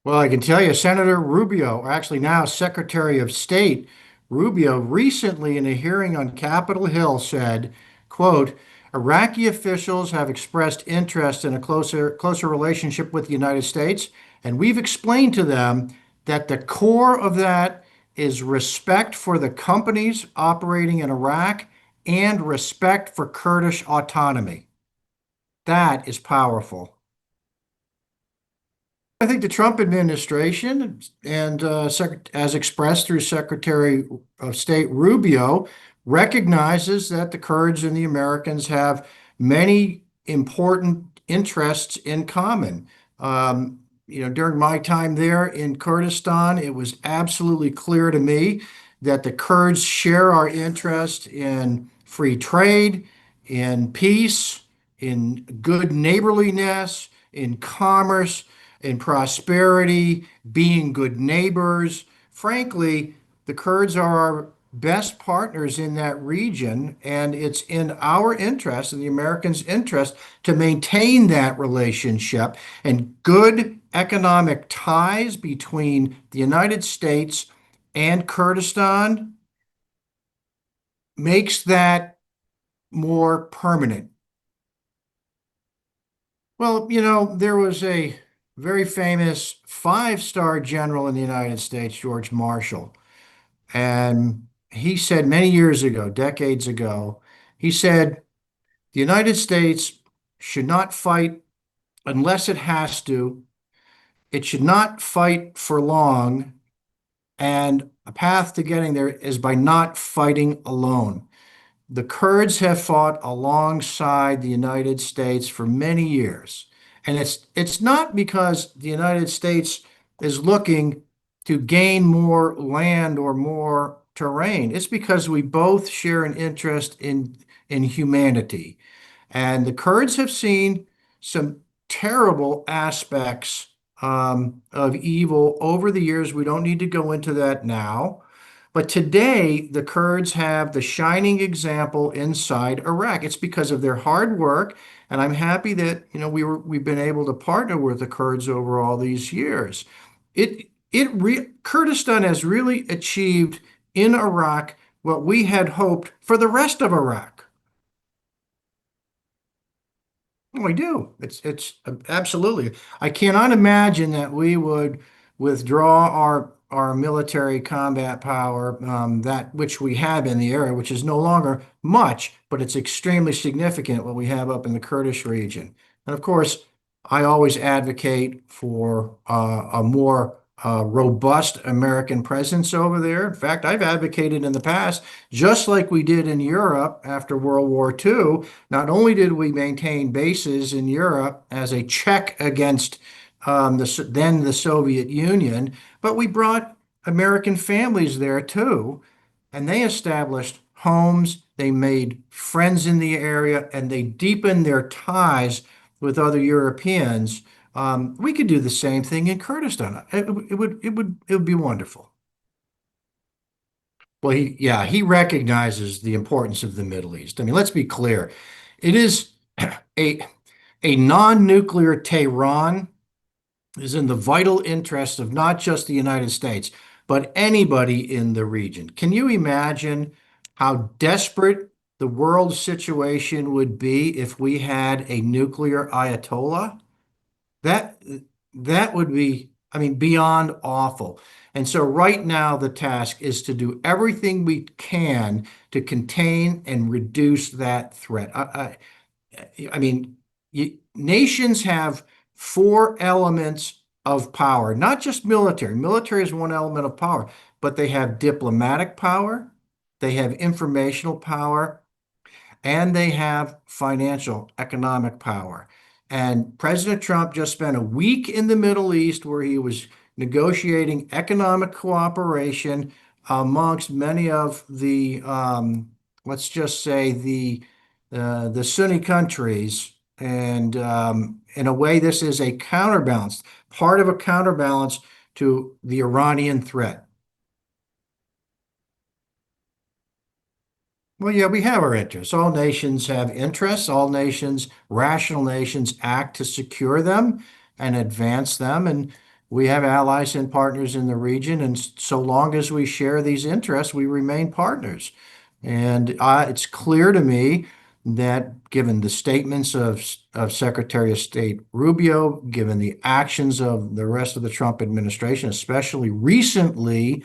Well, I can tell you, Senator Rubio, or actually now Secretary of State Rubio, recently in a hearing on Capitol Hill said, quote, Iraqi officials have expressed interest in a closer relationship with the United States, and we've explained to them that the core of that is respect for the companies operating in Iraq and respect for Kurdish autonomy. That is powerful. I think the Trump administration and as expressed through Secretary of State Rubio recognizes that the Kurds and the Americans have many important interests in common. During my time there in Kurdistan, it was absolutely clear to me that the Kurds share our interest in free trade, in peace, in good neighborliness, in commerce, in prosperity, being good neighbors. Frankly, the Kurds are our best partners in that region, and it's in our interest, in the Americans' interest, to maintain that relationship and good economic ties between the United States and Kurdistan makes that more permanent. Well, there was a very famous five-star general in the United States, George Marshall, and he said many years ago, decades ago, he said, the United States should not fight unless it has to. It should not fight for long, and a path to getting there is by not fighting alone. The Kurds have fought alongside the United States for many years. And it's not because the United States is looking to gain more land or more terrain. It's because we both share an interest in humanity. And the Kurds have seen some terrible aspects of evil over the years. We don't need to go into that now. But today, the Kurds have the shining example inside Iraq. It's because of their hard work, and I'm happy that we've been able to partner with the Kurds over all these years. Kurdistan has really achieved in Iraq what we had hoped for the rest of Iraq. We do. It's absolutely. I cannot imagine that we would withdraw our military combat power, that which we have in the area, which is no longer much, but it's extremely significant what we have up in the Kurdish region. And of course, I always advocate for a more robust American presence over there. In fact, I've advocated in the past, just like we did in Europe after World War II. Not only did we maintain bases in Europe as a check against then the Soviet Union, but we brought American families there too, and they established homes, they made friends in the area, and they deepened their ties with other Europeans. We could do the same thing in Kurdistan. It would be wonderful. Well, he recognizes the importance of the Middle East. I mean, let's be clear. It is a a non-nuclear Tehran is in the vital interest of not just the United States, but anybody in the region. Can you imagine how desperate the world situation would be if we had a nuclear Ayatollah? That that would be, I mean, beyond awful. And so right now the task is to do everything we can to contain and reduce that threat. I mean, nations have four elements of power, not just military. Military is one element of power, but they have diplomatic power, they have informational power, and they have financial, economic power. And President Trump just spent a week in the Middle East where he was negotiating economic cooperation amongst many of the, let's just say, the Sunni countries. And in a way, this is a counterbalance, part of a counterbalance to the Iranian threat. Well, yeah, we have our interests. All nations have interests. All nations, rational nations, act to secure them and advance them. And We have allies and partners in the region, and so long as we share these interests, we remain partners. And it's clear to me that given the statements of Secretary of State Rubio, given the actions of the rest of the Trump administration, especially recently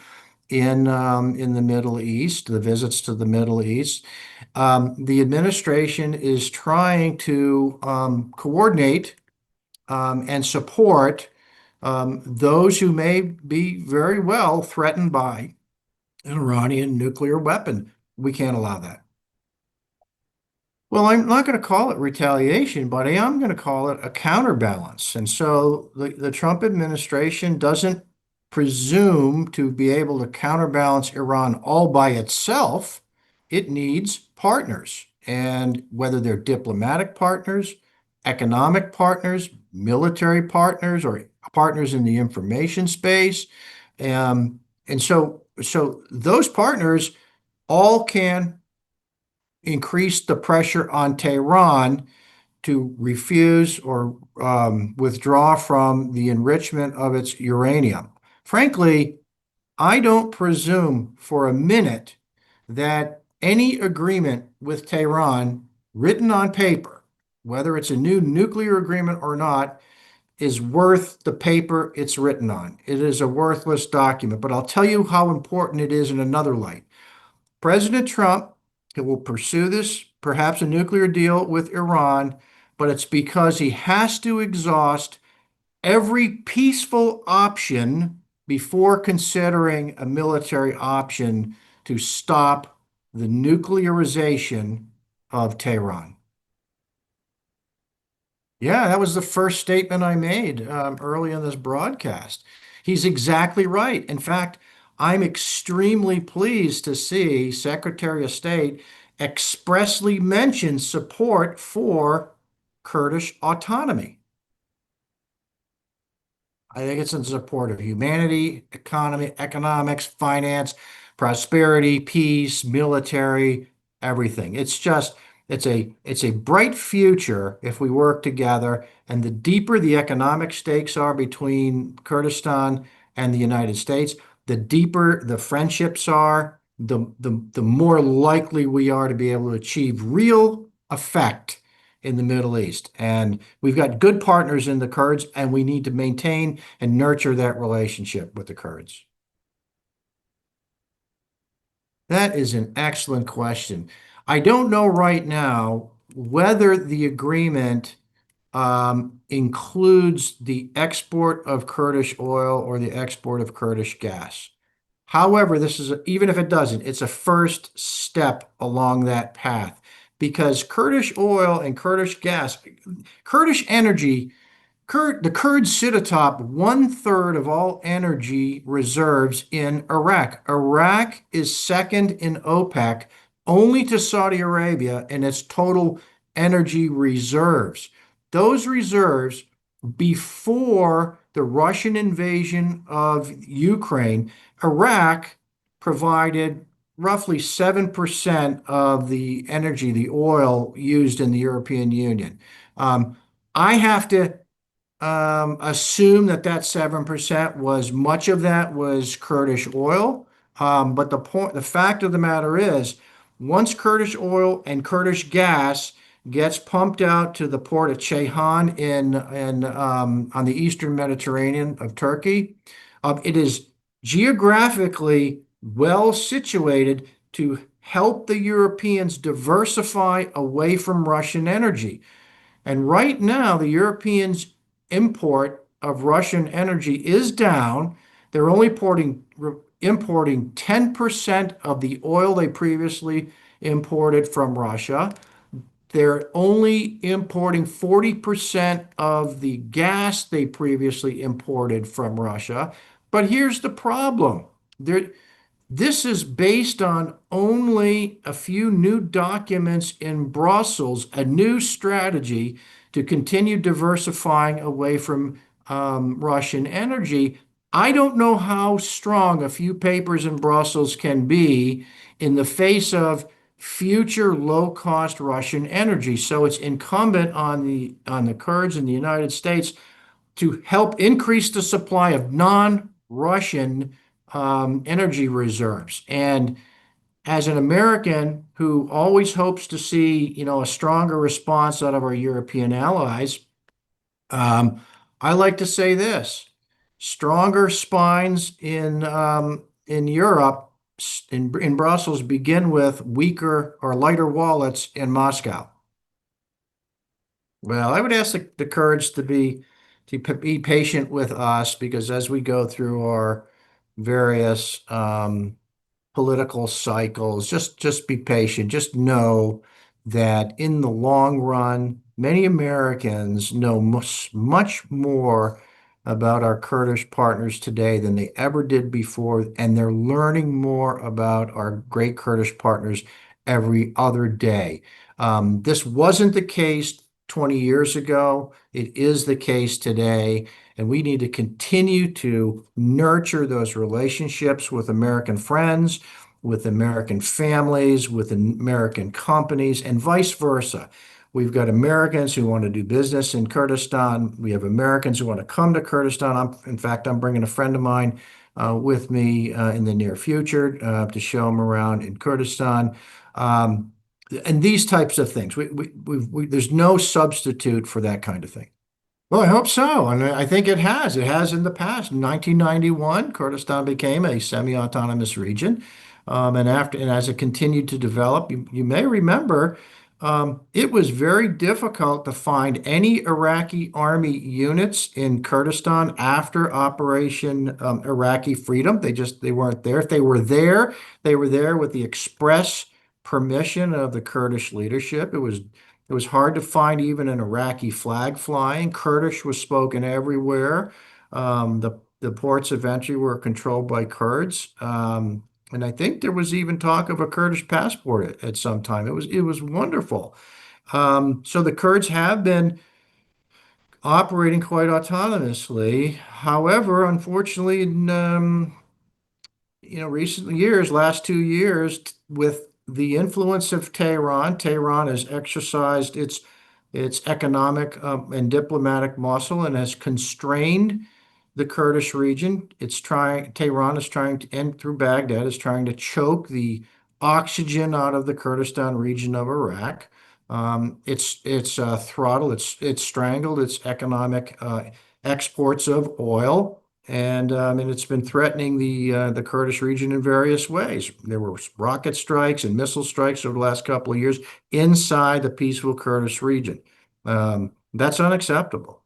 in the Middle East, the visits to the Middle East, the administration is trying to coordinate and support those who may be very well threatened by an Iranian nuclear weapon. We can't allow that. Well, I'm not going to call it retaliation, but I am going to call it a counterbalance. And so the Trump administration doesn't presume to be able to counterbalance Iran all by itself. It needs partners. And whether they're diplomatic partners, economic partners, military partners, or partners in the information space. And so those partners all can increase the pressure on Tehran to refuse or withdraw from the enrichment of its uranium. Frankly, I don't presume for a minute that any agreement with Tehran written on paper, whether it's a new nuclear agreement or not, is worth the paper it's written on. It is a worthless document, but I'll tell you how important it is in another light. President Trump will pursue this, perhaps a nuclear deal with Iran, but it's because he has to exhaust every peaceful option before considering a military option to stop the nuclearization of Tehran. Yeah, that was the first statement I made early in this broadcast. He's exactly right. In fact, I'm extremely pleased to see Secretary of State expressly mention support for Kurdish autonomy. I think it's in support of humanity, economy, economics, finance, prosperity, peace, military, everything. It's a bright future if we work together. And the deeper the economic stakes are between Kurdistan and the United States, the deeper the friendships are, the more likely we are to be able to achieve real effect in the Middle East. And we've got good partners in the Kurds, and we need to maintain and nurture that relationship with the Kurds. That is an excellent question. I don't know right now whether the agreement includes the export of Kurdish oil or the export of Kurdish gas. However, even if it doesn't, it's a first step along that path because Kurdish oil and Kurdish gas, Kurdish energy, the Kurds sit atop 1/3 of all energy reserves in Iraq. Iraq is second in OPEC only to Saudi Arabia in its total energy reserves. Those reserves, before the Russian invasion of Ukraine, Iraq provided roughly 7% of the energy, the oil used in the European Union. I have to assume that that 7% was much of that was Kurdish oil. But the fact of the matter is, once Kurdish oil and Kurdish gas gets pumped out to the port of Ceyhan on the eastern Mediterranean of Turkey, it is geographically well situated to help the Europeans diversify away from Russian energy. And right now, the Europeans' import of Russian energy is down. They're only importing 10% of the oil they previously imported from Russia. They're only importing 40% of the gas they previously imported from Russia. But here's the problem. This is based on only a few new documents in Brussels, a new strategy to continue diversifying away from Russian energy. I don't know how strong a few papers in Brussels can be in the face of future low-cost Russian energy. So it's incumbent on the Kurds in the United States to help increase the supply of non-Russian energy reserves. And as an American who always hopes to see, a stronger response out of our European allies, I like to say this: stronger spines in Europe, in Brussels, begin with weaker or lighter wallets in Moscow. Well, I would ask the Kurds to be patient with us, because as we go through our various political cycles, just be patient. Just know that in the long run, many Americans know much more about our Kurdish partners today than they ever did before, and they're learning more about our great Kurdish partners every other day. This wasn't the case 20 years ago. It is the case today. And we need to continue to nurture those relationships with American friends, with American families, with American companies, and vice versa. We've got Americans who want to do business in Kurdistan. We have Americans who want to come to Kurdistan. In fact, I'm bringing a friend of mine with me in the near future to show him around in Kurdistan. And these types of things. There's no substitute for that kind of thing. Well, I hope so. And I think it has. It has in the past. In 1991, Kurdistan became a semi-autonomous region. And as it continued to develop, you may remember, it was very difficult to find any Iraqi army units in Kurdistan after Operation Iraqi Freedom. They weren't there. If they were there with the express permission of the Kurdish leadership. It was hard to find even an Iraqi flag flying. Kurdish was spoken everywhere. The ports of entry were controlled by Kurds. And I think there was even talk of a Kurdish passport at some time. It was wonderful. So the Kurds have been operating quite autonomously. However, unfortunately, in recent years, last 2 years, with the influence of Tehran has exercised its economic and diplomatic muscle and has constrained the Kurdish region. Tehran is trying to, and through Baghdad, is trying to choke the oxygen out of the Kurdistan region of Iraq. It's throttled, it's strangled its economic exports of oil. And it's been threatening the Kurdish region in various ways. There were rocket strikes and missile strikes over the last couple of years inside the peaceful Kurdish region. That's unacceptable.